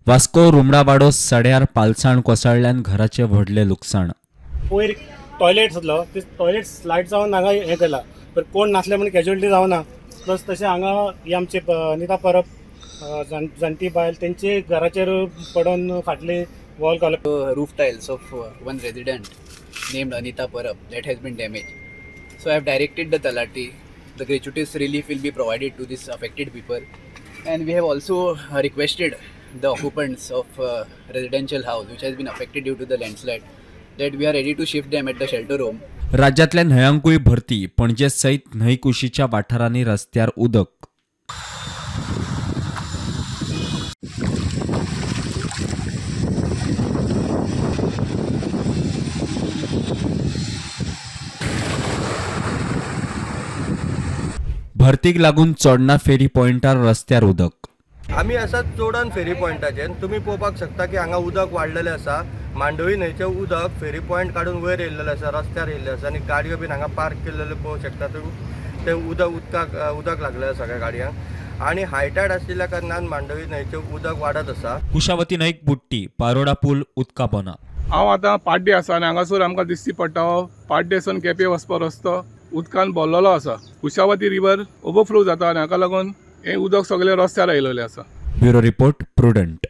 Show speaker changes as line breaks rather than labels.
वास्को रुमडावाडो सड्यार पालसाण कोसळ्ळ्यान घराचे व्हडले लुकसाण.
वयर टॉयलेट आसलो ते टॉयलेट स्लायड जावन हांगा हें केला पण कोण नासले म्हणून कॅज्युअलिटी जावना. प्लस तशें हांगा ही आमचे अनिता परब जाणटी बायल तेंचे घराचेर पडून फाटली वॉल घालप.
Roof tiles of one resident named Anita Parab that has been damaged. So I have directed the Talati. The gratuitous relief will be provided to these affected people, and we have also requested the occupants of residential house which has been affected due to the landslide that we are ready to shift them at the shelter home.
राज्यातल्या न्हंयांकूय भरती. पणजे सयत न्हंय कुशीच्या वाठारांनी रस्त्यार उदक. भरतीक लागून चोडणा फेरी पॉइंटार रस्त्यार उदक.
आमी आसात चोडण फेरी पॉइंटाचेर. तुम्ही पळोवपाक शकता की हांगा उदक वाडलेलें आसा. मांडवी न्हंयचें उदक फेरी पॉइंट काडून वयर येयल्लेलें आसा, रस्त्यार येयल्लें आसा आनी गाडयो बीन हांगा पार्क केल्लेल्यो पळोवंक शकता तुमी. ते उदक लागलेलें आसा सगळ्या गाडयांक आनी हायटायड आशिल्ल्या कारणान मांडवी न्हंयचें उदक वाडत आसा.
कुशावती न्हंयक बुट्टी. पारोडा पूल उदका पोना.
हांव आतां पाड्डे आसा आनी हांगासर आमकां दिसती पडटा हो पाड्डेसून केपें वचपा रस्तो उदकान भरलेलो आसा. कुशावती रिवर ओवरफ्लो जाता आनी हाका लागून हें उदक सगळें रस्त्यार आयिल्लें आसा.
Bureau report prudent.